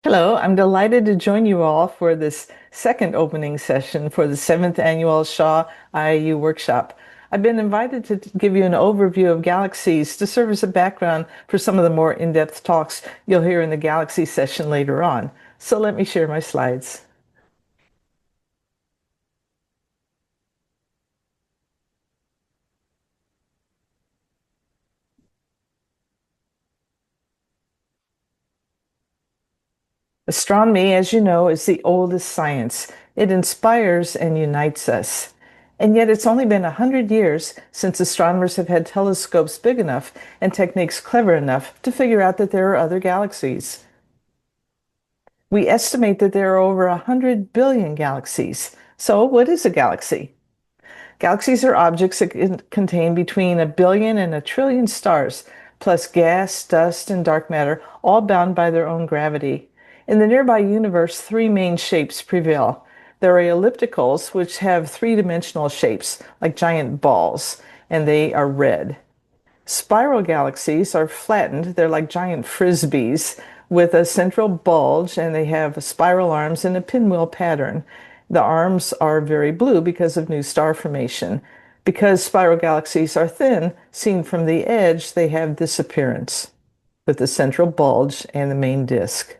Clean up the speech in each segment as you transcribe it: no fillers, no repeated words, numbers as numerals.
Hello, I'm delighted to join you all for this second opening session for the 7th Annual Shaw-IAU Workshop. I've been invited to give you an overview of galaxies to serve as a background for some of the more in-depth talks you'll hear in the Galaxy session later on. So let me share my slides. Astronomy, as you know, is the oldest science. It inspires and unites us. And yet it's only been 100 years since astronomers have had telescopes big enough and techniques clever enough to figure out that there are other galaxies. We estimate that there are over 100 billion galaxies. So what is a galaxy? Galaxies are objects that contain between a billion and a trillion stars, plus gas, dust, and dark matter, all bound by their own gravity. In the nearby universe, three main shapes prevail. There are ellipticals, which have three-dimensional shapes, like giant balls, and they are red. Spiral galaxies are flattened. They're like giant frisbees with a central bulge, and they have spiral arms in a pinwheel pattern. The arms are very blue because of new star formation. Because spiral galaxies are thin, seen from the edge, they have this appearance with the central bulge and the main disk.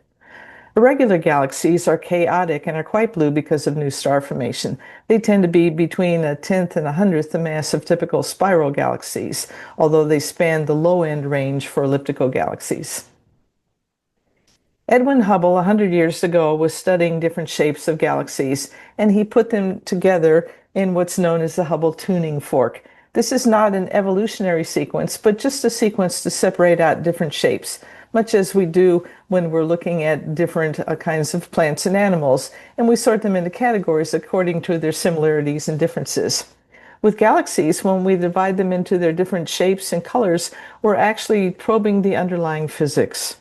Irregular galaxies are chaotic and are quite blue because of new star formation. They tend to be between a tenth and a hundredth the mass of typical spiral galaxies, although they span the low-end range for elliptical galaxies. Edwin Hubble, 100 years ago, was studying different shapes of galaxies, and he put them together in what's known as the Hubble tuning fork. This is not an evolutionary sequence, but just a sequence to separate out different shapes, much as we do when we're looking at different kinds of plants and animals, and we sort them into categories according to their similarities and differences. With galaxies, when we divide them into their different shapes and colors, we're actually probing the underlying physics.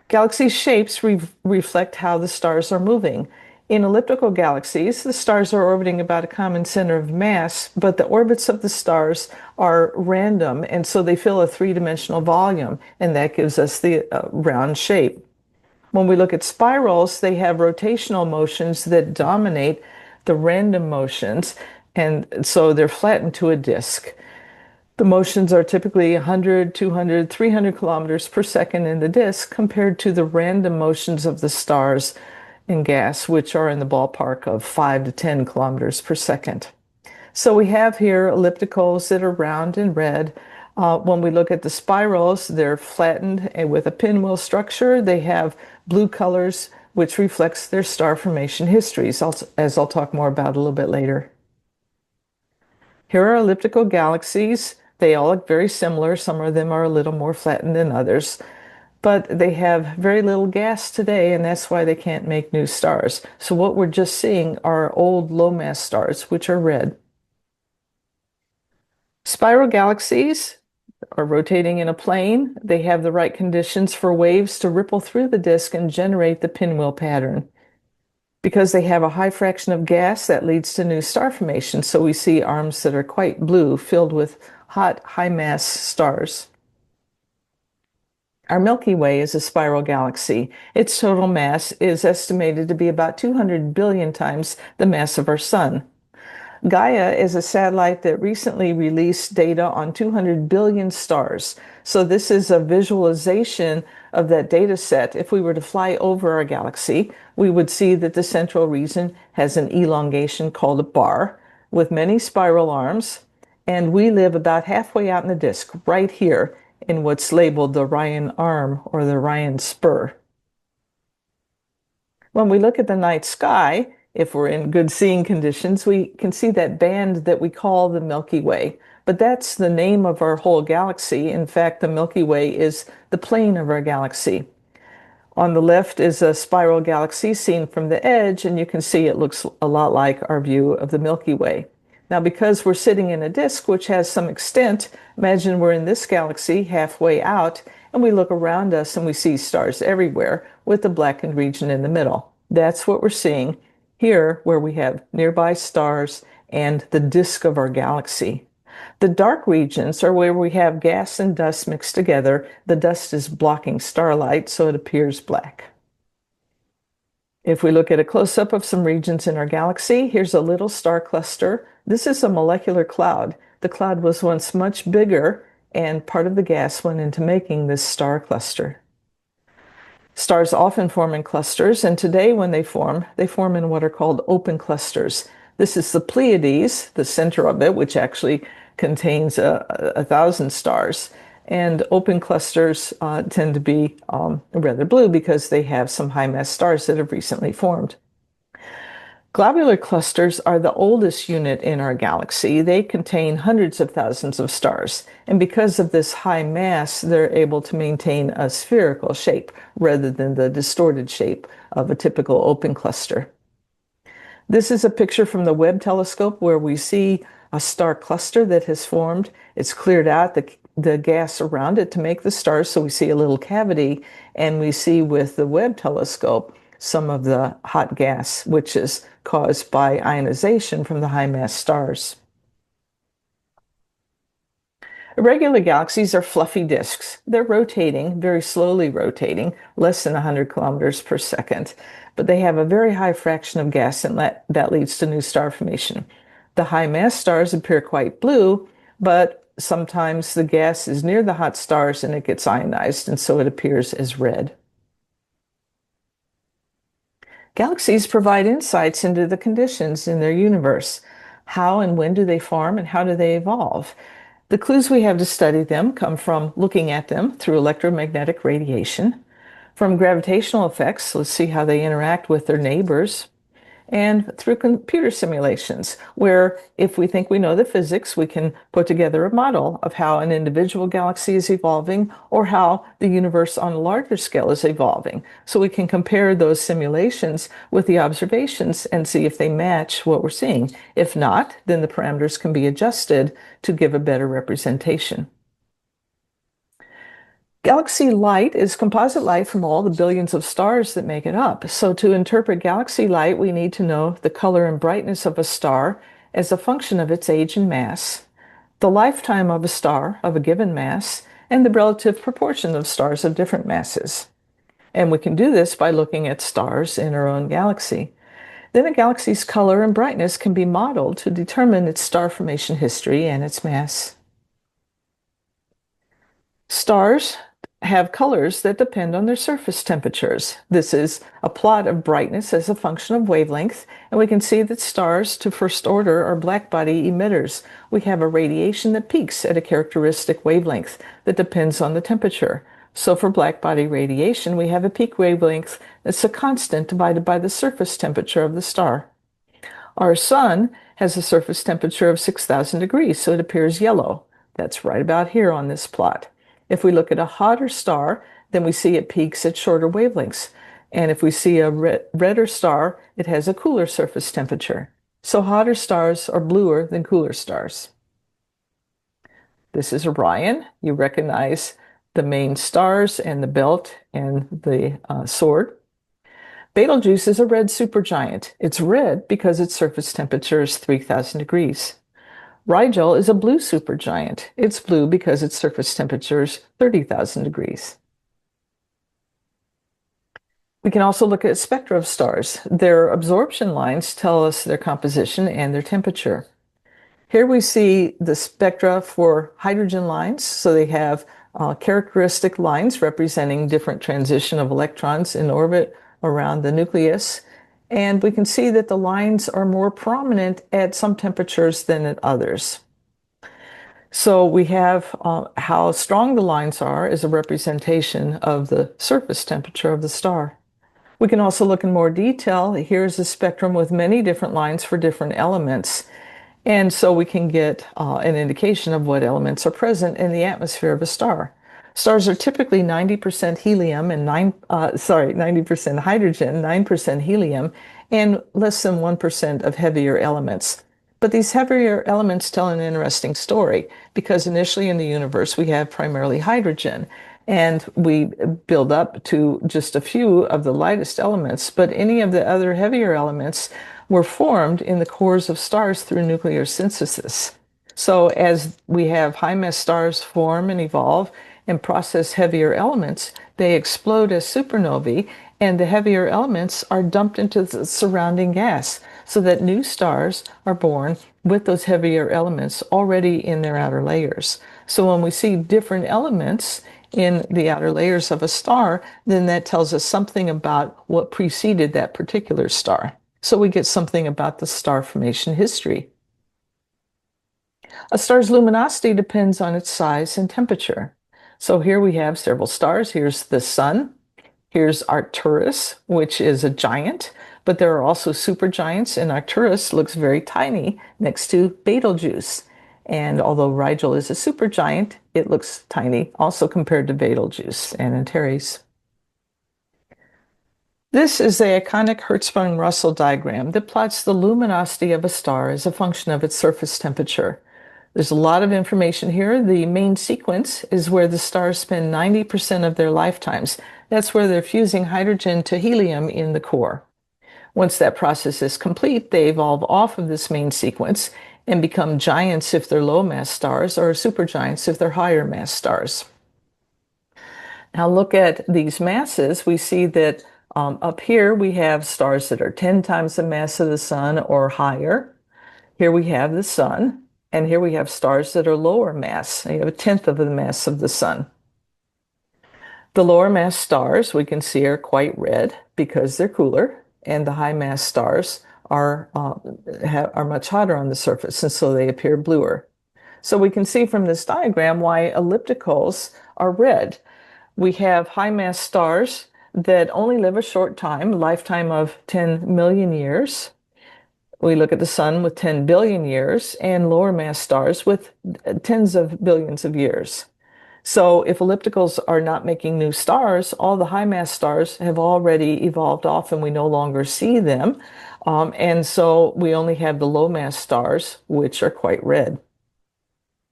Galaxy shapes reflect how the stars are moving. In elliptical galaxies, the stars are orbiting about a common center of mass, but the orbits of the stars are random, and so they fill a three-dimensional volume, and that gives us the round shape. When we look at spirals, they have rotational motions that dominate the random motions, and so they're flattened to a disk. The motions are typically 100, 200, 300 kilometers per second in the disk compared to the random motions of the stars and gas, which are in the ballpark of 5 to 10 kilometers per second. So we have here ellipticals that are round and red. When we look at the spirals, they're flattened and with a pinwheel structure. They have blue colors, which reflects their star formation histories, as I'll talk more about a little bit later. Here are elliptical galaxies. They all look very similar. Some of them are a little more flattened than others, but they have very little gas today, and that's why they can't make new stars. So what we're just seeing are old low-mass stars, which are red. Spiral galaxies are rotating in a plane. They have the right conditions for waves to ripple through the disk and generate the pinwheel pattern. Because they have a high fraction of gas, that leads to new star formation. So we see arms that are quite blue, filled with hot, high-mass stars. Our Milky Way is a spiral galaxy. Its total mass is estimated to be about 200 billion times the mass of our sun. Gaia is a satellite that recently released data on 200 billion stars. So this is a visualization of that data set. If we were to fly over our galaxy, we would see that the central region has an elongation called a bar with many spiral arms, and we live about halfway out in the disk, right here in what's labeled the Orion arm or the Orion spur. When we look at the night sky, if we're in good seeing conditions, we can see that band that we call the Milky Way. But that's the name of our whole galaxy. In fact, the Milky Way is the plane of our galaxy. On the left is a spiral galaxy seen from the edge, and you can see it looks a lot like our view of the Milky Way. Now, because we're sitting in a disk which has some extent, imagine we're in this galaxy halfway out, and we look around us and we see stars everywhere with the blackened region in the middle. That's what we're seeing here, where we have nearby stars and the disk of our galaxy. The dark regions are where we have gas and dust mixed together. The dust is blocking starlight, so it appears black. If we look at a close-up of some regions in our galaxy, here's a little star cluster. This is a molecular cloud. The cloud was once much bigger, and part of the gas went into making this star cluster. Stars often form in clusters, and today when they form in what are called open clusters. This is the Pleiades, the center of it, which actually contains 1,000 stars. And open clusters tend to be rather blue because they have some high mass stars that have recently formed. Globular clusters are the oldest unit in our galaxy. They contain hundreds of thousands of stars. And because of this high mass, they're able to maintain a spherical shape rather than the distorted shape of a typical open cluster. This is a picture from the Webb telescope where we see a star cluster that has formed. It's cleared out the gas around it to make the stars, so we see a little cavity, and we see with the Webb telescope some of the hot gas, which is caused by ionization from the high mass stars. Irregular galaxies are fluffy disks. They're rotating, very slowly rotating, less than 100 kilometers per second, but they have a very high fraction of gas, and that leads to new star formation. The high mass stars appear quite blue, but sometimes the gas is near the hot stars and it gets ionized, and so it appears as red. Galaxies provide insights into the conditions in their universe. How and when do they form, and how do they evolve? The clues we have to study them come from looking at them through electromagnetic radiation, from gravitational effects, let's see how they interact with their neighbors, and through computer simulations, where if we think we know the physics, we can put together a model of how an individual galaxy is evolving or how the universe on a larger scale is evolving. So we can compare those simulations with the observations and see if they match what we're seeing. If not, then the parameters can be adjusted to give a better representation. Galaxy light is composite light from all the billions of stars that make it up. So to interpret galaxy light, we need to know the color and brightness of a star as a function of its age and mass, the lifetime of a star of a given mass, and the relative proportion of stars of different masses. And we can do this by looking at stars in our own galaxy. Then a galaxy's color and brightness can be modeled to determine its star formation history and its mass. Stars have colors that depend on their surface temperatures. This is a plot of brightness as a function of wavelength, and we can see that stars to first order are blackbody emitters. We have a radiation that peaks at a characteristic wavelength that depends on the temperature. So for blackbody radiation, we have a peak wavelength that's a constant divided by the surface temperature of the star. Our sun has a surface temperature of 6,000 degrees, so it appears yellow. That's right about here on this plot. If we look at a hotter star, then we see it peaks at shorter wavelengths. And if we see a redder star, it has a cooler surface temperature. So hotter stars are bluer than cooler stars. This is Orion. You recognize the main stars and the belt and the sword. Betelgeuse is a red supergiant. It's red because its surface temperature is 3,000 degrees. Rigel is a blue supergiant. It's blue because its surface temperature is 30,000 degrees. We can also look at spectra of stars. Their absorption lines tell us their composition and their temperature. Here we see the spectra for hydrogen lines. So they have characteristic lines representing different transition of electrons in orbit around the nucleus. And we can see that the lines are more prominent at some temperatures than at others. So we have how strong the lines are as a representation of the surface temperature of the star. We can also look in more detail. Here's a spectrum with many different lines for different elements. And so we can get an indication of what elements are present in the atmosphere of a star. Stars are typically 90% helium and 90% hydrogen, 9% helium, and less than 1% of heavier elements. But these heavier elements tell an interesting story because initially in the universe we have primarily hydrogen, and we build up to just a few of the lightest elements, but any of the other heavier elements were formed in the cores of stars through nuclear synthesis. So as we have high mass stars form and evolve and process heavier elements, they explode as supernovae, and the heavier elements are dumped into the surrounding gas so that new stars are born with those heavier elements already in their outer layers. So when we see different elements in the outer layers of a star, then that tells us something about what preceded that particular star. So we get something about the star formation history. A star's luminosity depends on its size and temperature. So here we have several stars. Here's the sun. Here's Arcturus, which is a giant, but there are also supergiants, and Arcturus looks very tiny next to Betelgeuse. And although Rigel is a supergiant, it looks tiny also compared to Betelgeuse and Antares. This is the iconic Hertzsprung-Russell diagram that plots the luminosity of a star as a function of its surface temperature. There's a lot of information here. The main sequence is where the stars spend 90% of their lifetimes. That's where they're fusing hydrogen to helium in the core. Once that process is complete, they evolve off of this main sequence and become giants if they're low mass stars, or supergiants if they're higher mass stars. Now look at these masses. We see that up here we have stars that are 10 times the mass of the sun or higher. Here we have the sun. And here we have stars that are lower mass. You have a tenth of the mass of the sun. The lower mass stars we can see are quite red because they're cooler, and the high mass stars are much hotter on the surface, and so they appear bluer. So we can see from this diagram why ellipticals are red. We have high mass stars that only live a short time, a lifetime of 10 million years. We look at the sun with 10 billion years and lower mass stars with tens of billions of years. So if ellipticals are not making new stars, all the high mass stars have already evolved off and we no longer see them. And so we only have the low mass stars, which are quite red.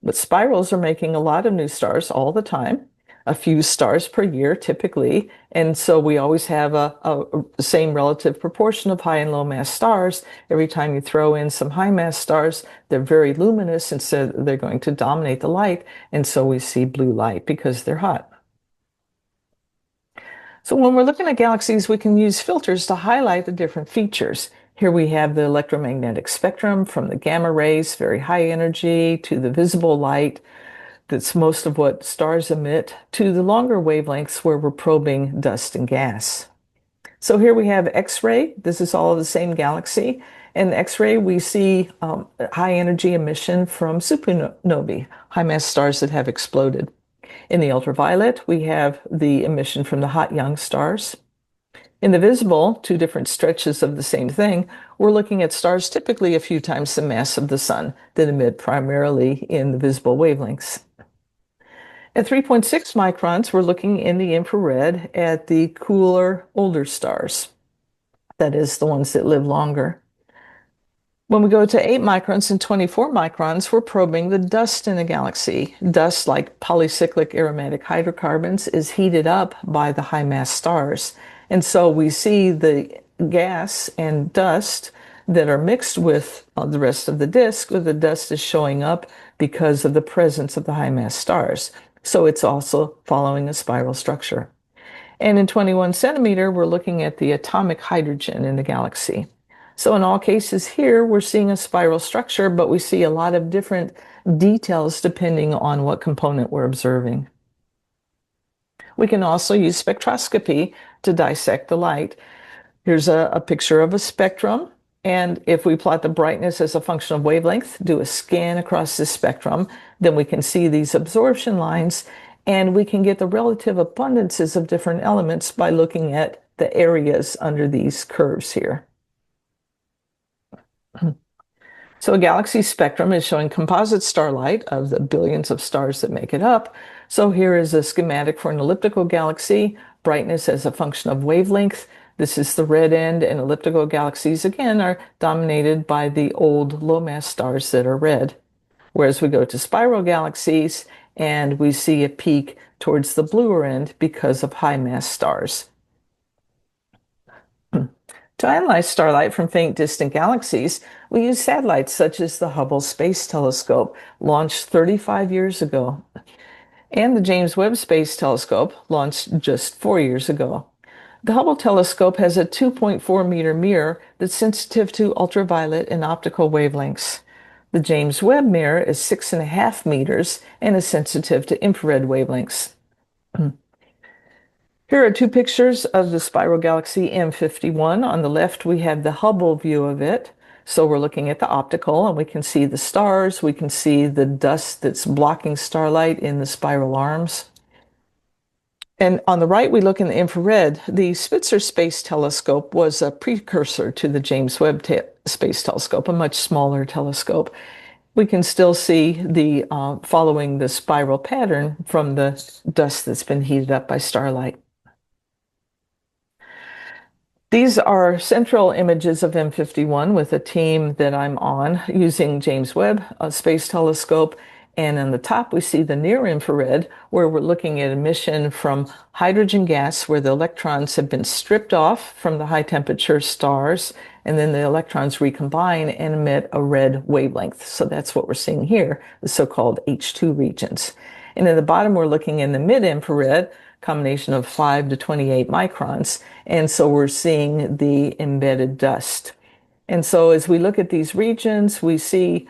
But spirals are making a lot of new stars all the time, a few stars per year typically. And so we always have a same relative proportion of high and low mass stars. Every time you throw in some high mass stars, they're very luminous, and so they're going to dominate the light. And so we see blue light because they're hot. So when we're looking at galaxies, we can use filters to highlight the different features. Here we have the electromagnetic spectrum from the gamma rays, very high energy, to the visible light. That's most of what stars emit, to the longer wavelengths where we're probing dust and gas. So here we have X-ray. This is all of the same galaxy. In X-ray, we see high energy emission from supernovae, high mass stars that have exploded. In the ultraviolet, we have the emission from the hot young stars. In the visible, two different stretches of the same thing, we're looking at stars typically a few times the mass of the sun that emit primarily in the visible wavelengths. At 3.6 microns, we're looking in the infrared at the cooler, older stars. That is, the ones that live longer. When we go to 8 microns and 24 microns, we're probing the dust in a galaxy. Dust, like polycyclic aromatic hydrocarbons, is heated up by the high mass stars. And so we see the gas and dust that are mixed with the rest of the disk, where the dust is showing up because of the presence of the high mass stars. So it's also following a spiral structure. And in 21 centimeter, we're looking at the atomic hydrogen in the galaxy. So in all cases here, we're seeing a spiral structure, but we see a lot of different details depending on what component we're observing. We can also use spectroscopy to dissect the light. Here's a picture of a spectrum. And if we plot the brightness as a function of wavelength, do a scan across this spectrum, then we can see these absorption lines, and we can get the relative abundances of different elements by looking at the areas under these curves here. So a galaxy spectrum is showing composite starlight of the billions of stars that make it up. So here is a schematic for an elliptical galaxy, brightness as a function of wavelength. This is the red end, and elliptical galaxies, again, are dominated by the old low mass stars that are red. Whereas we go to spiral galaxies, and we see a peak towards the bluer end because of high mass stars. To analyze starlight from faint distant galaxies, we use satellites such as the Hubble Space Telescope, launched 35 years ago, and the James Webb Space Telescope, launched just 4 years ago. The Hubble telescope has a 2.4-meter mirror that's sensitive to ultraviolet and optical wavelengths. The James Webb mirror is 6.5 meters and is sensitive to infrared wavelengths. Here are two pictures of the spiral galaxy M51. On the left, we have the Hubble view of it. So we're looking at the optical, and we can see the stars. We can see the dust that's blocking starlight in the spiral arms. And on the right, we look in the infrared. The Spitzer Space Telescope was a precursor to the James Webb Space Telescope, a much smaller telescope. We can still see the following the spiral pattern from the dust that's been heated up by starlight. These are central images of M51 with a team that I'm on using James Webb Space Telescope. And on the top, we see the near infrared, where we're looking at emission from hydrogen gas, where the electrons have been stripped off from the high temperature stars, and then the electrons recombine and emit a red wavelength. So that's what we're seeing here, the so-called H2 regions. And in the bottom, we're looking in the mid-infrared, combination of 5 to 28 microns. And so we're seeing the embedded dust. And so as we look at these regions, we see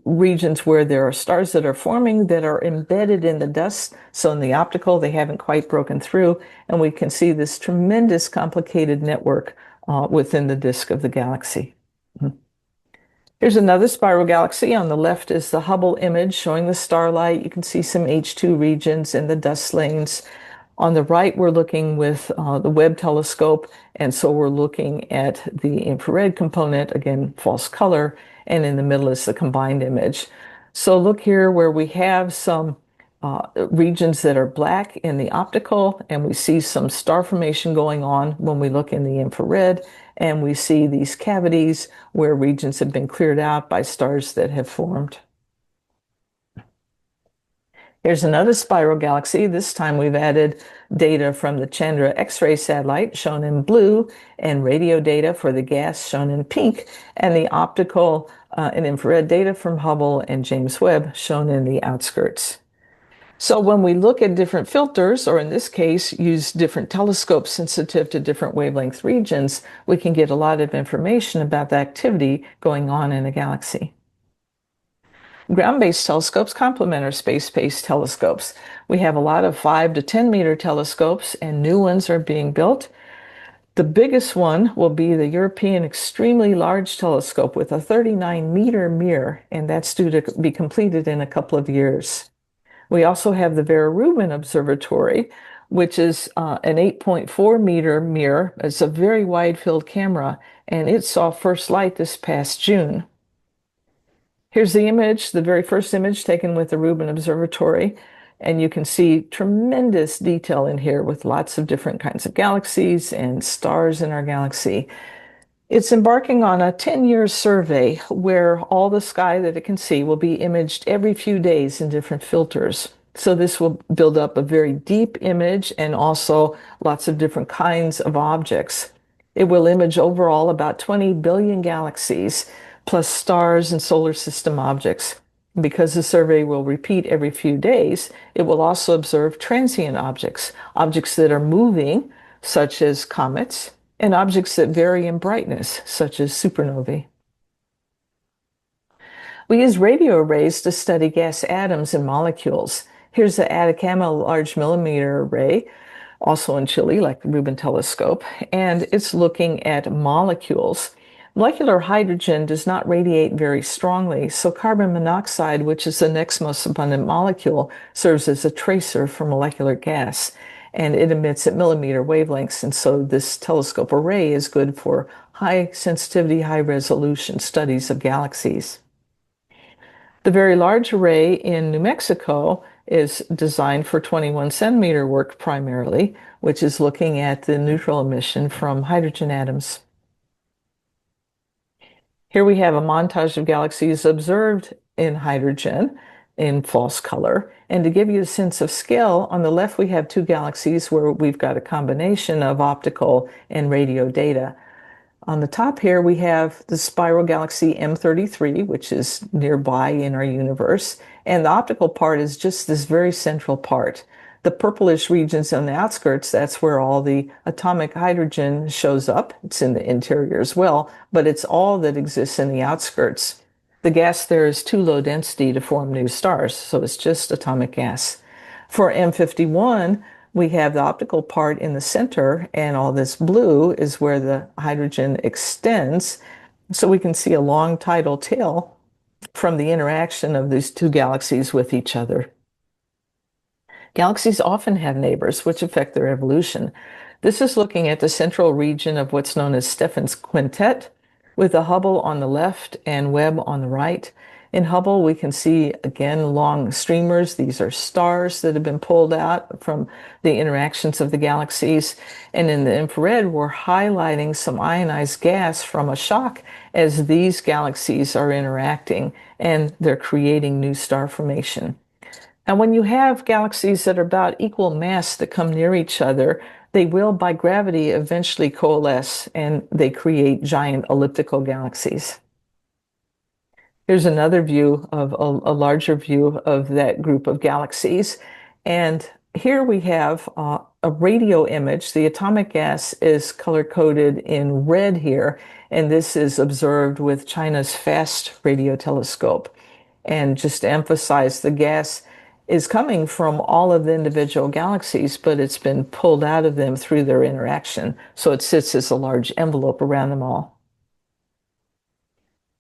regions where there are stars that are forming that are embedded in the dust. So in the optical, they haven't quite broken through. And we can see this tremendous complicated network within the disk of the galaxy. Here's another spiral galaxy. On the left is the Hubble image showing the starlight. You can see some H2 regions and the dust lanes. On the right, we're looking with the Webb telescope, and so we're looking at the infrared component, again, false color, and in the middle is the combined image. So look here where we have some regions that are black in the optical, and we see some star formation going on when we look in the infrared, and we see these cavities where regions have been cleared out by stars that have formed. Here's another spiral galaxy. This time we've added data from the Chandra X-ray satellite, shown in blue, and radio data for the gas, shown in pink, and the optical and infrared data from Hubble and James Webb, shown in the outskirts. So when we look at different filters, or in this case, use different telescopes sensitive to different wavelength regions, we can get a lot of information about the activity going on in a galaxy. Ground-based telescopes complement our space-based telescopes. We have a lot of 5 to 10 meter telescopes, and new ones are being built. The biggest one will be the European Extremely Large Telescope with a 39-meter mirror, and that's due to be completed in a couple of years. We also have the Vera Rubin Observatory, which is an 8.4-meter mirror. It's a very wide-field camera, and it saw first light this past June. Here's the image, the very first image taken with the Rubin Observatory, and you can see tremendous detail in here with lots of different kinds of galaxies and stars in our galaxy. It's embarking on a 10-year survey where all the sky that it can see will be imaged every few days in different filters. So this will build up a very deep image and also lots of different kinds of objects. It will image overall about 20 billion galaxies, plus stars and solar system objects. Because the survey will repeat every few days, it will also observe transient objects, objects that are moving, such as comets, and objects that vary in brightness, such as supernovae. We use radio arrays to study gas atoms and molecules. Here's the Atacama Large Millimeter Array, also in Chile, like the Rubin telescope, and it's looking at molecules. Molecular hydrogen does not radiate very strongly, so carbon monoxide, which is the next most abundant molecule, serves as a tracer for molecular gas, and it emits at millimeter wavelengths, and so this telescope array is good for high sensitivity, high resolution studies of galaxies. The Very Large Array in New Mexico is designed for 21 centimeter work primarily, which is looking at the neutral emission from hydrogen atoms. Here we have a montage of galaxies observed in hydrogen in false color. And to give you a sense of scale, on the left we have two galaxies where we've got a combination of optical and radio data. On the top here we have the spiral galaxy M33, which is nearby in our universe, and the optical part is just this very central part. The purplish regions on the outskirts, that's where all the atomic hydrogen shows up. It's in the interior as well, but it's all that exists in the outskirts. The gas there is too low density to form new stars, so it's just atomic gas. For M51, we have the optical part in the center, and all this blue is where the hydrogen extends. So we can see a long tidal tail from the interaction of these two galaxies with each other. Galaxies often have neighbors, which affect their evolution. This is looking at the central region of what's known as Stephan's quintet, with the Hubble on the left and Webb on the right. In Hubble, we can see, again, long streamers. These are stars that have been pulled out from the interactions of the galaxies. And in the infrared, we're highlighting some ionized gas from a shock as these galaxies are interacting, and they're creating new star formation. And when you have galaxies that are about equal mass that come near each other, they will, by gravity, eventually coalesce, and they create giant elliptical galaxies. Here's another view of a larger view of that group of galaxies. And here we have a radio image. The atomic gas is color-coded in red here, and this is observed with China's FAST radio telescope. And just to emphasize, the gas is coming from all of the individual galaxies, but it's been pulled out of them through their interaction. So it sits as a large envelope around them all.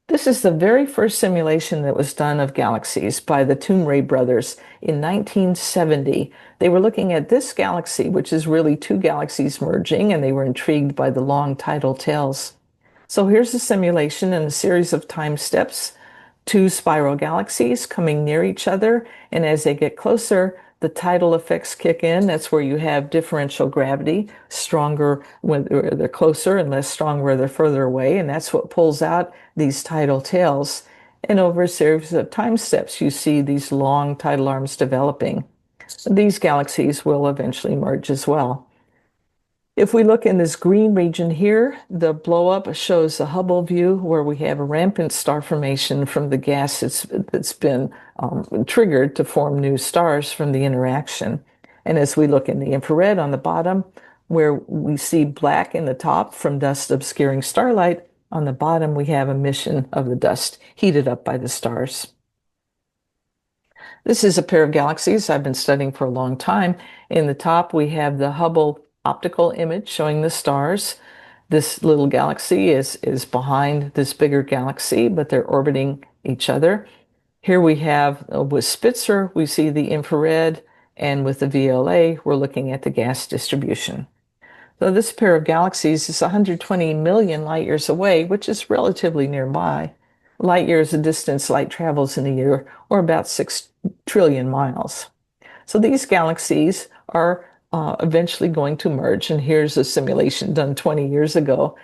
This is the very first simulation that was done of galaxies by the Toomray brothers in 1970. They were looking at this galaxy, which is really two galaxies merging, and they were intrigued by the long tidal tails. So here's a simulation in a series of time steps. Two spiral galaxies coming near each other, and as they get closer, the tidal effects kick in. That's where you have differential gravity, stronger when they're closer and less strong where they're further away, and that's what pulls out these tidal tails. And over a series of time steps, you see these long tidal arms developing. These galaxies will eventually merge as well. If we look in this green region here, the blow-up shows the Hubble view where we have a rampant star formation from the gas that's been triggered to form new stars from the interaction. And as we look in the infrared on the bottom, where we see black in the top from dust obscuring starlight, on the bottom we have emission of the dust heated up by the stars. This is a pair of galaxies I've been studying for a long time. In the top, we have the Hubble optical image showing the stars. This little galaxy is behind this bigger galaxy, but they're orbiting each other. Here we have, with Spitzer, we see the infrared, and with the VLA, we're looking at the gas distribution. So this pair of galaxies is 120 million light years away, which is relatively nearby. Light year is the distance light travels in a year, or about 6 trillion miles. So these galaxies are eventually going to merge, and here's a simulation done 20 years ago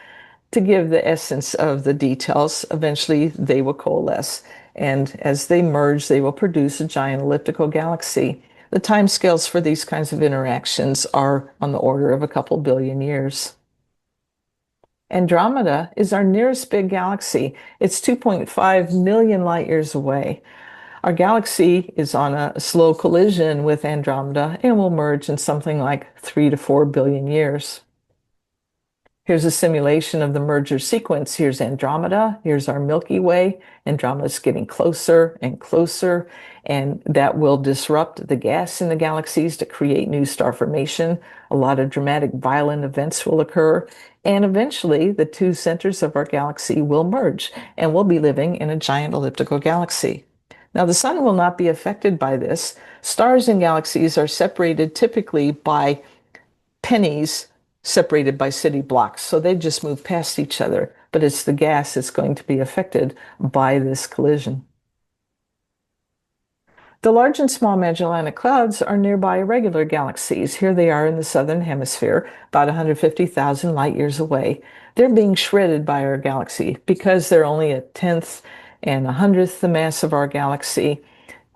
to give the essence of the details. Eventually, they will coalesce, and as they merge, they will produce a giant elliptical galaxy. The timescales for these kinds of interactions are on the order of a couple billion years. Andromeda is our nearest big galaxy. It's 2.5 million light years away. Our galaxy is on a slow collision with Andromeda and will merge in something like 3 to 4 billion years. Here's a simulation of the merger sequence. Here's Andromeda. Here's our Milky Way. Andromeda's getting closer and closer, and that will disrupt the gas in the galaxies to create new star formation. A lot of dramatic, violent events will occur, and eventually the two centers of our galaxy will merge, and we'll be living in a giant elliptical galaxy. Now, the sun will not be affected by this. Stars and galaxies are separated typically by pennies separated by city blocks, so they just move past each other, but it's the gas that's going to be affected by this collision. The Large and Small Magellanic Clouds are nearby irregular galaxies. Here they are in the southern hemisphere, about 150,000 light years away. They're being shredded by our galaxy because they're only 1/10 and 100th the mass of our galaxy.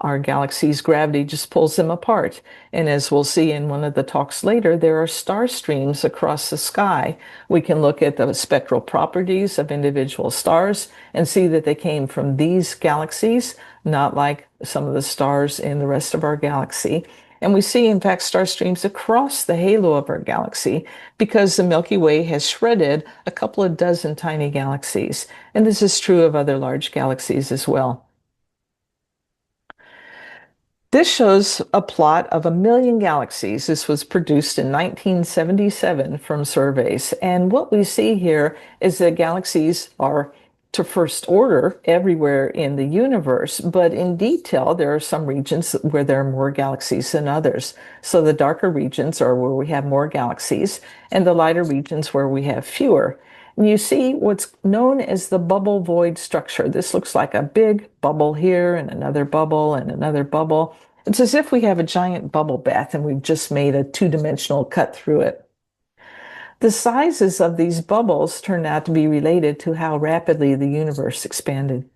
Our galaxy's gravity just pulls them apart. And as we'll see in one of the talks later, there are star streams across the sky. We can look at the spectral properties of individual stars and see that they came from these galaxies, not like some of the stars in the rest of our galaxy. And we see, in fact, star streams across the halo of our galaxy because the Milky Way has shredded a couple of dozen tiny galaxies. And this is true of other large galaxies as well. This shows a plot of 1 million galaxies. This was produced in 1977 from surveys. And what we see here is that galaxies are to first order everywhere in the universe, but in detail, there are some regions where there are more galaxies than others. So the darker regions are where we have more galaxies, and the lighter regions where we have fewer. And you see what's known as the bubble void structure. This looks like a big bubble here and another bubble and another bubble. It's as if we have a giant bubble bath and we've just made a two-dimensional cut through it. The sizes of these bubbles turned out to be related to how rapidly the universe expanded.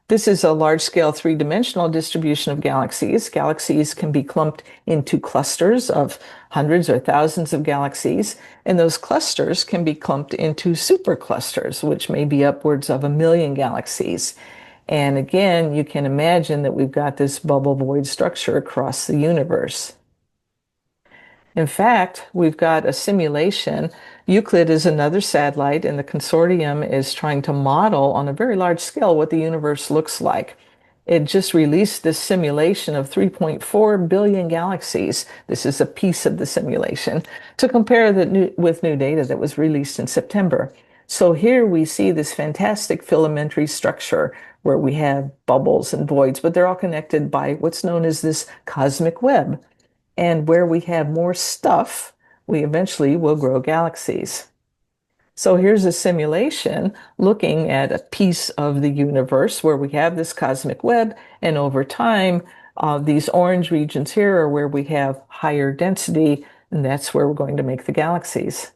This is a large-scale three-dimensional distribution of galaxies. Galaxies can be clumped into clusters of hundreds or thousands of galaxies, and those clusters can be clumped into superclusters, which may be upwards of 1 million galaxies. And again, you can imagine that we've got this bubble void structure across the universe. In fact, we've got a simulation. Euclid is another satellite, and the consortium is trying to model on a very large scale what the universe looks like. It just released this simulation of 3.4 billion galaxies. This is a piece of the simulation to compare with new data that was released in September. So here we see this fantastic filamentary structure where we have bubbles and voids, but they're all connected by what's known as this cosmic web. And where we have more stuff, we eventually will grow galaxies. So here's a simulation looking at a piece of the universe where we have this cosmic web, and over time, these orange regions here are where we have higher density, and that's where we're going to make the galaxies.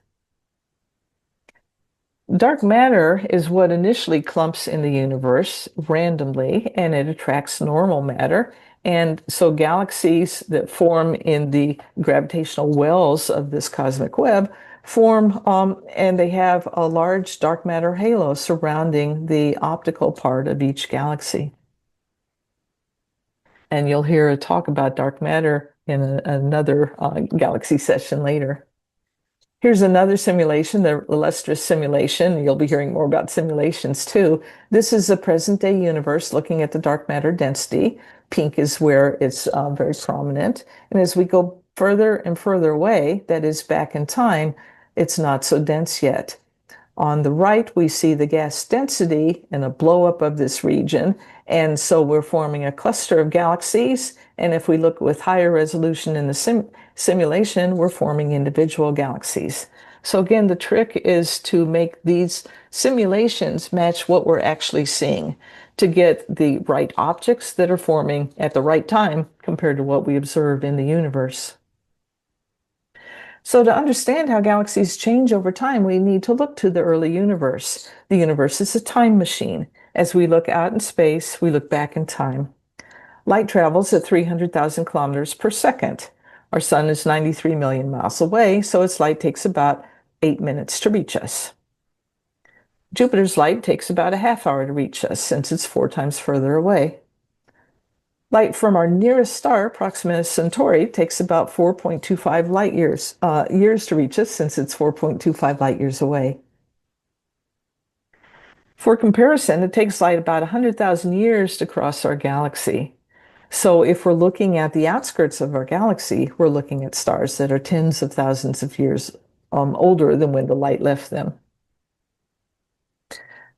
Dark matter is what initially clumps in the universe randomly, and it attracts normal matter. And so galaxies that form in the gravitational wells of this cosmic web form, and they have a large dark matter halo surrounding the optical part of each galaxy. And you'll hear a talk about dark matter in another galaxy session later. Here's another simulation, the illustrious simulation. You'll be hearing more about simulations too. This is a present-day universe looking at the dark matter density. Pink is where it's very prominent. And as we go further and further away, that is back in time, it's not so dense yet. On the right, we see the gas density and a blow-up of this region. And so we're forming a cluster of galaxies. And if we look with higher resolution in the simulation, we're forming individual galaxies. So again, the trick is to make these simulations match what we're actually seeing to get the right objects that are forming at the right time compared to what we observe in the universe. So to understand how galaxies change over time, we need to look to the early universe. The universe is a time machine. As we look out in space, we look back in time. Light travels at 300,000 kilometers per second. Our sun is 93 million miles away, so its light takes about 8 minutes to reach us. Jupiter's light takes about a half hour to reach us, since it's 4 times further away. Light from our nearest star, Proxima Centauri, takes about 4.25 light years to reach us, since it's 4.25 light years away. For comparison, it takes light about 100,000 years to cross our galaxy. So if we're looking at the outskirts of our galaxy, we're looking at stars that are tens of thousands of years older than when the light left them.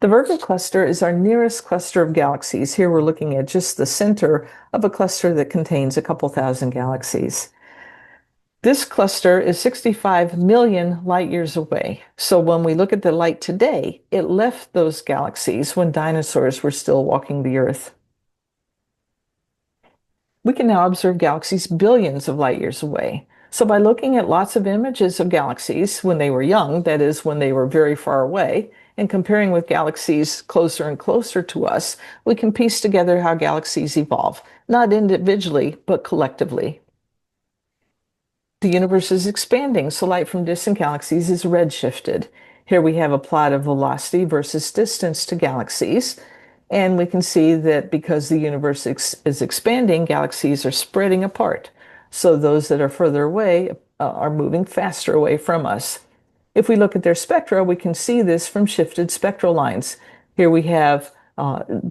The Virgo cluster is our nearest cluster of galaxies. Here we're looking at just the center of a cluster that contains a couple thousand galaxies. This cluster is 65 million light years away. So when we look at the light today, it left those galaxies when dinosaurs were still walking the Earth. We can now observe galaxies billions of light years away. So by looking at lots of images of galaxies when they were young, that is, when they were very far away, and comparing with galaxies closer and closer to us, we can piece together how galaxies evolve, not individually, but collectively. The universe is expanding, so light from distant galaxies is redshifted. Here we have a plot of velocity versus distance to galaxies. And we can see that because the universe is expanding, galaxies are spreading apart. So those that are further away are moving faster away from us. If we look at their spectra, we can see this from shifted spectral lines. Here we have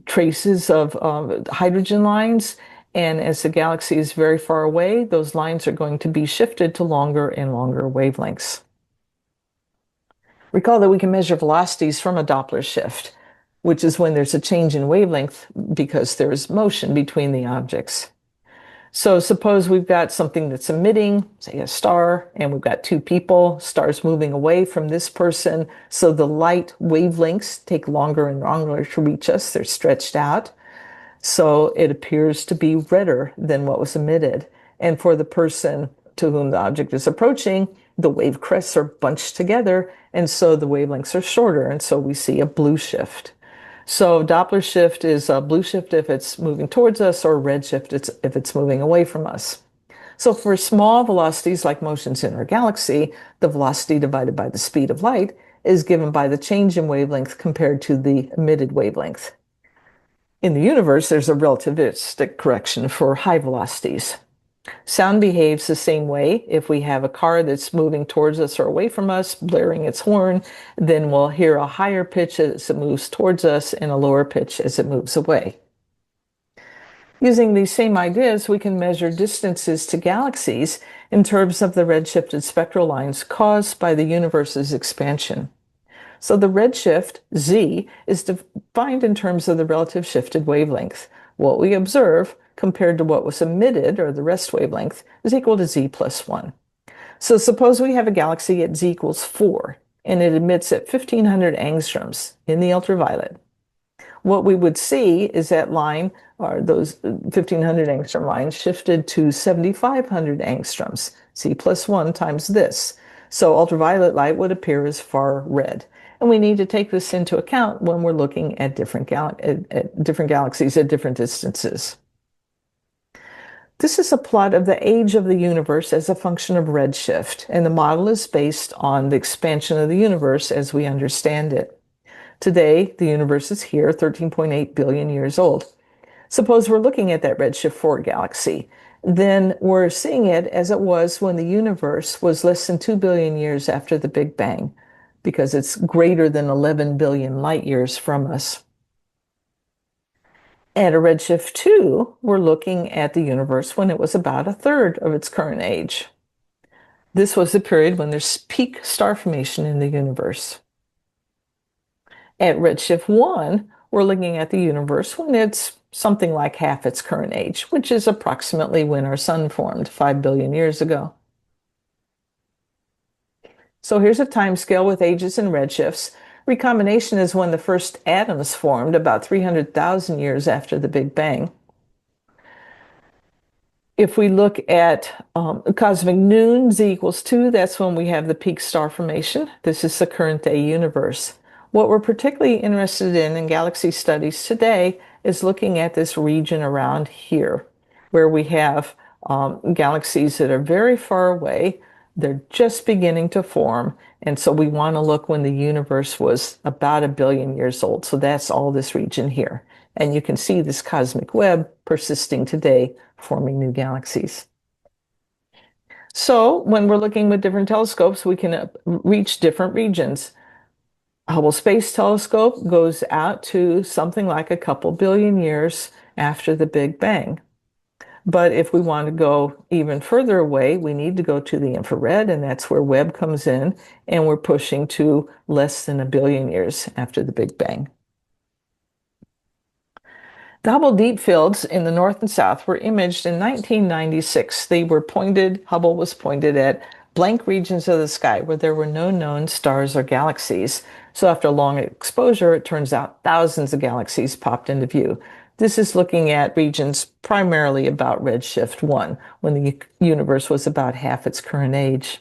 traces of hydrogen lines, and as the galaxy is very far away, those lines are going to be shifted to longer and longer wavelengths. Recall that we can measure velocities from a Doppler shift, which is when there's a change in wavelength because there's motion between the objects. So suppose we've got something that's emitting, say a star, and we've got two people, stars moving away from this person. So the light wavelengths take longer and longer to reach us. They're stretched out. So it appears to be redder than what was emitted. And for the person to whom the object is approaching, the wave crests are bunched together, and so the wavelengths are shorter, and so we see a blue shift. So Doppler shift is a blue shift if it's moving towards us, or red shift if it's moving away from us. So for small velocities like motions in our galaxy, the velocity divided by the speed of light is given by the change in wavelength compared to the emitted wavelength. In the universe, there's a relativistic correction for high velocities. Sound behaves the same way. If we have a car that's moving towards us or away from us, blaring its horn, then we'll hear a higher pitch as it moves towards us and a lower pitch as it moves away. Using these same ideas, we can measure distances to galaxies in terms of the redshifted spectral lines caused by the universe's expansion. So the redshift, Z, is defined in terms of the relative shifted wavelength. What we observe compared to what was emitted, or the rest wavelength, is equal to Z plus 1. So suppose we have a galaxy at Z equals 4, and it emits at 1500 angstroms in the ultraviolet. What we would see is that line, or those 1500 angstrom lines, shifted to 7500 angstroms, Z plus 1 times this. So ultraviolet light would appear as far red. And we need to take this into account when we're looking at different galaxies at different distances. This is a plot of the age of the universe as a function of redshift, and the model is based on the expansion of the universe as we understand it. Today, the universe is here, 13.8 billion years old. Suppose we're looking at that redshift 4 galaxy. Then we're seeing it as it was when the universe was less than 2 billion years after the Big Bang, because it's greater than 11 billion light years from us. At a redshift 2, we're looking at the universe when it was about a third of its current age. This was the period when there's peak star formation in the universe. At redshift 1, we're looking at the universe when it's something like half its current age, which is approximately when our sun formed 5 billion years ago. So here's a time scale with ages and redshifts. Recombination is when the first atoms formed, about 300,000 years after the Big Bang. If we look at cosmic noon, Z equals 2, that's when we have the peak star formation. This is the current day universe. What we're particularly interested in galaxy studies today is looking at this region around here, where we have galaxies that are very far away. They're just beginning to form. And so we want to look when the universe was about 1 billion years old. So that's all this region here. And you can see this cosmic web persisting today, forming new galaxies. So when we're looking with different telescopes, we can reach different regions. Hubble Space Telescope goes out to something like a couple billion years after the Big Bang. But if we want to go even further away, we need to go to the infrared, and that's where Webb comes in, and we're pushing to less than 1 billion years after the Big Bang. The Hubble deep fields in the north and south were imaged in 1996. Hubble was pointed at blank regions of the sky where there were no known stars or galaxies. So after long exposure, it turns out thousands of galaxies popped into view. This is looking at regions primarily about redshift 1, when the universe was about half its current age.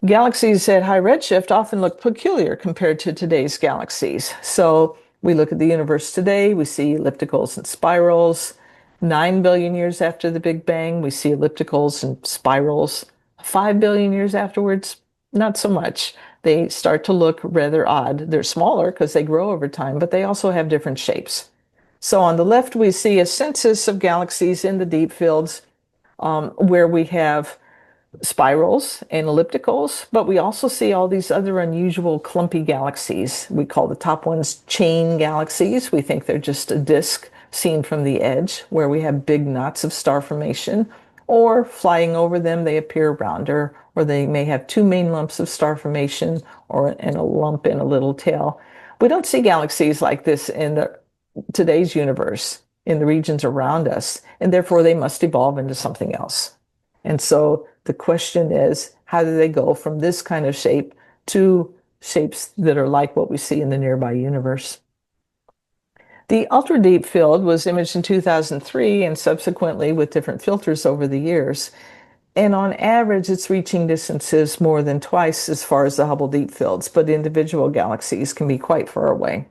Galaxies at high redshift often look peculiar compared to today's galaxies. So we look at the universe today, we see ellipticals and spirals. 9 billion years after the Big Bang, we see ellipticals and spirals. 5 billion years afterwards, not so much. they start to look rather odd. They're smaller because they grow over time, but they also have different shapes. So on the left, we see a census of galaxies in the deep fields where we have spirals and ellipticals, but we also see all these other unusual clumpy galaxies. We call the top ones chain galaxies. We think they're just a disk seen from the edge where we have big knots of star formation, or flying over them, they appear rounder, or they may have two main lumps of star formation and a lump and a little tail. We don't see galaxies like this in today's universe, in the regions around us, and therefore they must evolve into something else. And so the question is, how do they go from this kind of shape to shapes that are like what we see in the nearby universe? The ultra deep field was imaged in 2003 and subsequently with different filters over the years. And on average, it's reaching distances more than twice as far as the Hubble deep fields, but individual galaxies can be quite far away.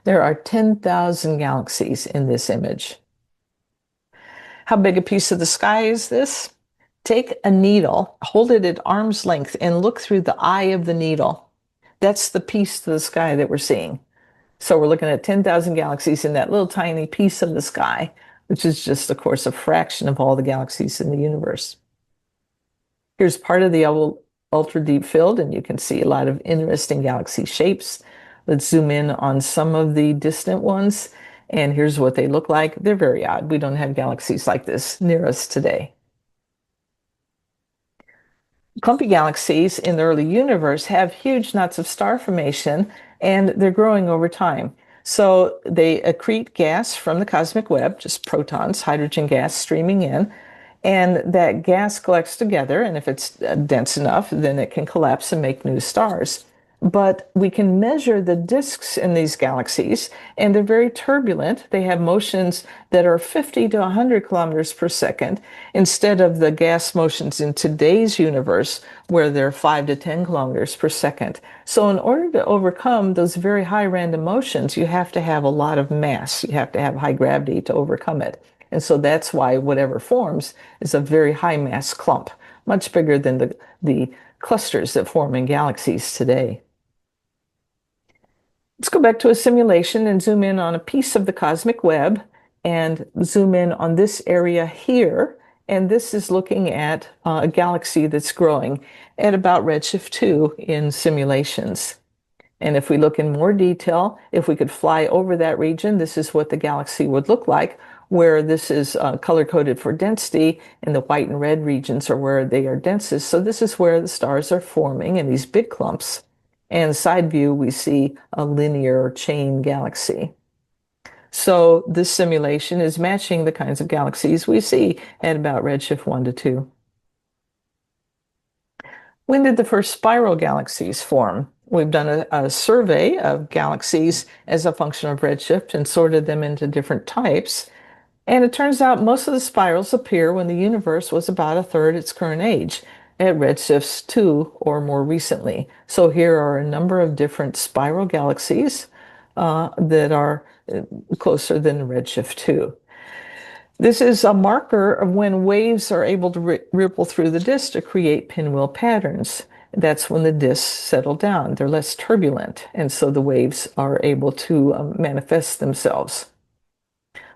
There are 10,000 galaxies in this image. How big a piece of the sky is this? Take a needle, hold it at arm's length, and look through the eye of the needle. That's the piece of the sky that we're seeing. So we're looking at 10,000 galaxies in that little tiny piece of the sky, which is just, of course, a fraction of all the galaxies in the universe. Here's part of the ultra deep field, and you can see a lot of interesting galaxy shapes. Let's zoom in on some of the distant ones. And here's what they look like. They're very odd. We don't have galaxies like this near us today. Clumpy galaxies in the early universe have huge knots of star formation, and they're growing over time. So they accrete gas from the cosmic web, just protons, hydrogen gas streaming in, and that gas collects together, and if it's dense enough, then it can collapse and make new stars. But we can measure the disks in these galaxies, and they're very turbulent. They have motions that are 50 to 100 kilometers per second, instead of the gas motions in today's universe, where they're 5 to 10 kilometers per second. So in order to overcome those very high random motions, you have to have a lot of mass. You have to have high gravity to overcome it. And so that's why whatever forms is a very high mass clump, much bigger than the clusters that form in galaxies today. Let's go back to a simulation and zoom in on a piece of the cosmic web and zoom in on this area here. And this is looking at a galaxy that's growing at about redshift 2 in simulations. And if we look in more detail, if we could fly over that region, this is what the galaxy would look like, where this is color-coded for density, and the white and red regions are where they are densest. So this is where the stars are forming in these big clumps. And side view, we see a linear chain galaxy. So this simulation is matching the kinds of galaxies we see at about redshift 1 to 2. When did the first spiral galaxies form? We've done a survey of galaxies as a function of redshift and sorted them into different types. And it turns out most of the spirals appear when the universe was about a third its current age, at redshifts 2 or more recently. So here are a number of different spiral galaxies that are closer than redshift 2. This is a marker of when waves are able to ripple through the disk to create pinwheel patterns. That's when the disks settle down. They're less turbulent, and so the waves are able to manifest themselves.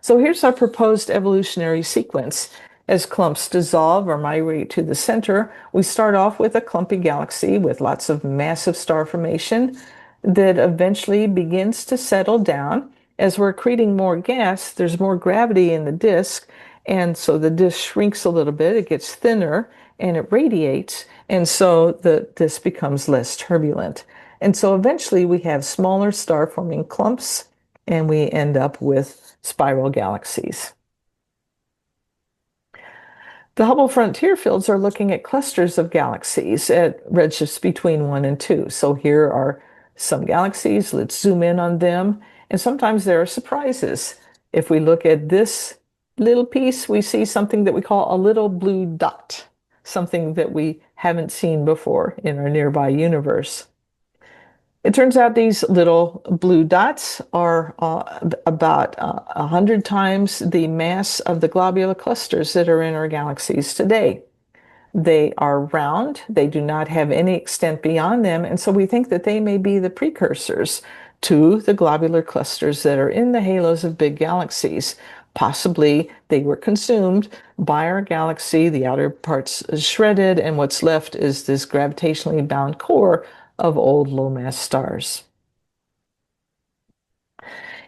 So here's our proposed evolutionary sequence. As clumps dissolve or migrate to the center, we start off with a clumpy galaxy with lots of massive star formation that eventually begins to settle down. As we're accreting more gas, there's more gravity in the disk, and so the disk shrinks a little bit, it gets thinner, and it radiates, and so the disk becomes less turbulent. And so eventually we have smaller star-forming clumps, and we end up with spiral galaxies. The Hubble frontier fields are looking at clusters of galaxies at redshifts between 1 and 2. So here are some galaxies. Let's zoom in on them. And sometimes there are surprises. If we look at this little piece, we see something that we call a little blue dot, something that we haven't seen before in our nearby universe. It turns out these little blue dots are about 100 times the mass of the globular clusters that are in our galaxies today. They are round, they do not have any extent beyond them, and so we think that they may be the precursors to the globular clusters that are in the halos of big galaxies. Possibly they were consumed by our galaxy, the outer parts shredded, and what's left is this gravitationally bound core of old low-mass stars.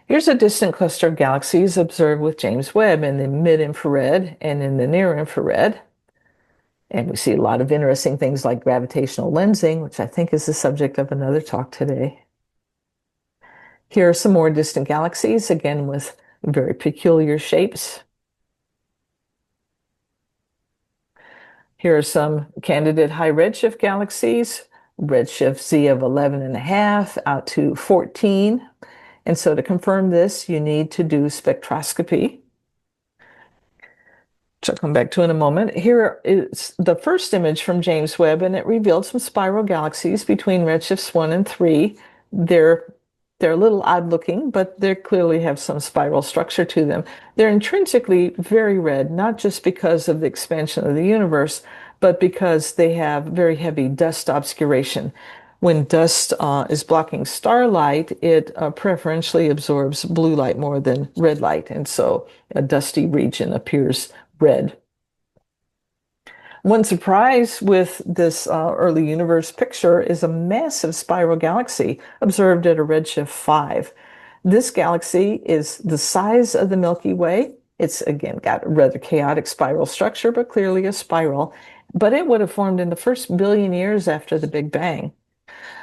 Here's a distant cluster of galaxies observed with James Webb in the mid-infrared and in the near-infrared. And we see a lot of interesting things like gravitational lensing, which I think is the subject of another talk today. Here are some more distant galaxies, again with very peculiar shapes. Here are some candidate high redshift galaxies, redshift Z of 11.5 out to 14. And so to confirm this, you need to do spectroscopy, which I'll come back to in a moment. Here is the first image from James Webb, and it revealed some spiral galaxies between redshifts 1 and 3. They're a little odd looking, but they clearly have some spiral structure to them. They're intrinsically very red, not just because of the expansion of the universe, but because they have very heavy dust obscuration. When dust is blocking starlight, it preferentially absorbs blue light more than red light, and so a dusty region appears red. One surprise with this early universe picture is a massive spiral galaxy observed at a redshift 5. This galaxy is the size of the Milky Way. It's, again, got a rather chaotic spiral structure, but clearly a spiral. But it would have formed in the first billion years after the Big Bang.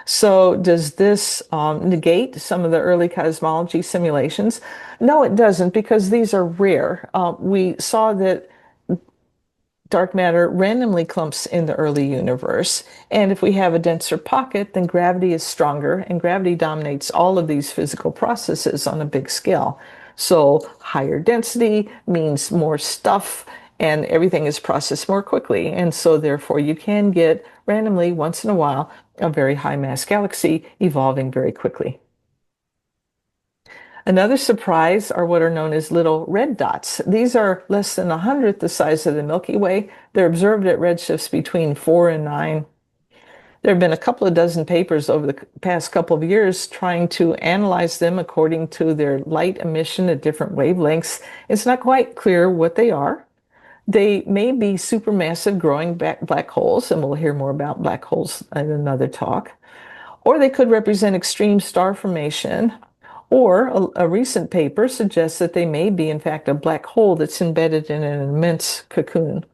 So does this negate some of the early cosmology simulations? No, it doesn't, because these are rare. We saw that dark matter randomly clumps in the early universe. And if we have a denser pocket, then gravity is stronger, and gravity dominates all of these physical processes on a big scale. So higher density means more stuff, and everything is processed more quickly. And so therefore you can get randomly, once in a while, a very high mass galaxy evolving very quickly. Another surprise are what are known as little red dots. These are less than 100th the size of the Milky Way. They're observed at redshifts between 4 and 9. There have been a couple of dozen papers over the past couple of years trying to analyze them according to their light emission at different wavelengths. It's not quite clear what they are. They may be supermassive growing black holes, and we'll hear more about black holes in another talk. Or they could represent extreme star formation. Or a recent paper suggests that they may be, in fact, a black hole that's embedded in an immense cocoon.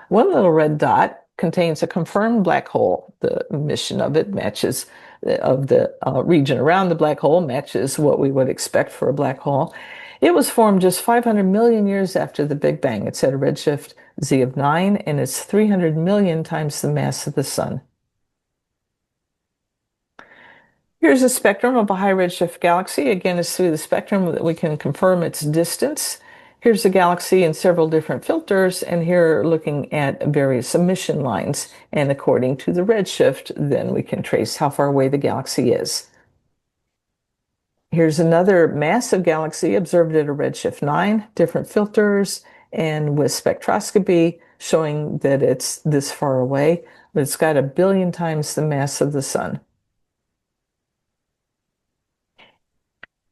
One little red dot contains a confirmed black hole. The emission of it matches, of the region around the black hole matches what we would expect for a black hole. It was formed just 500 million years after the Big Bang. It's at a redshift Z of 9, and it's 300 million times the mass of the sun. Here's a spectrum of a high redshift galaxy. Again, it's through the spectrum that we can confirm its distance. Here's a galaxy in several different filters, and here looking at various emission lines. And according to the redshift, then we can trace how far away the galaxy is. Here's another massive galaxy observed at a redshift 9, different filters, and with spectroscopy showing that it's this far away, but it's got 1 billion times the mass of the sun.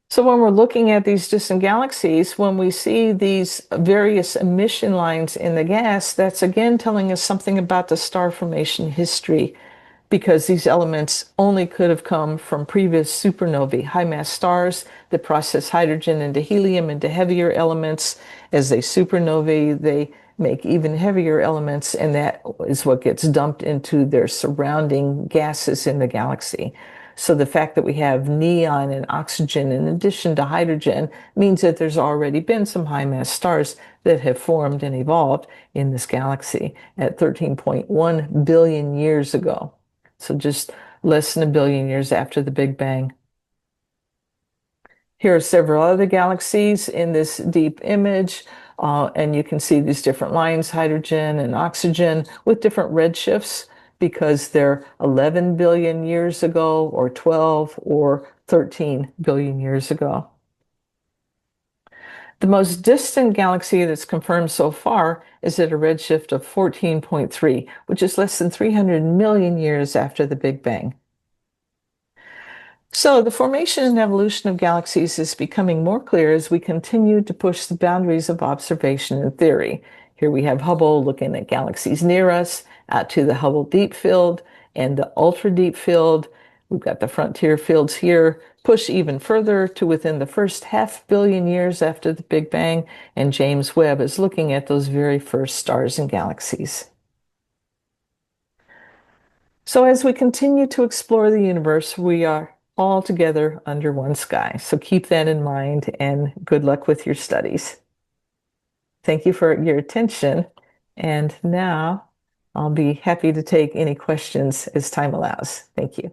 So when we're looking at these distant galaxies, when we see these various emission lines in the gas, that's again telling us something about the star formation history, because these elements only could have come from previous supernovae, high mass stars that process hydrogen into helium into heavier elements. As they supernovae, they make even heavier elements, and that is what gets dumped into their surrounding gases in the galaxy. So the fact that we have neon and oxygen in addition to hydrogen means that there's already been some high mass stars that have formed and evolved in this galaxy at 13.1 billion years ago. So just less than 1 billion years after the Big Bang. Here are several other galaxies in this deep image, and you can see these different lines, hydrogen and oxygen, with different redshifts, because they're 11 billion years ago, or 12, or 13 billion years ago. The most distant galaxy that's confirmed so far is at a redshift of 14.3, which is less than 300 million years after the Big Bang. So the formation and evolution of galaxies is becoming more clear as we continue to push the boundaries of observation and theory. Here we have Hubble looking at galaxies near us, out to the Hubble Deep Field and the Ultra Deep Field. We've got the frontier fields here, push even further to within the first 500 million years after the Big Bang, and James Webb is looking at those very first stars and galaxies. So as we continue to explore the universe, we are all together under one sky. So keep that in mind and good luck with your studies. Thank you for your attention. And now I'll be happy to take any questions as time allows. Thank you.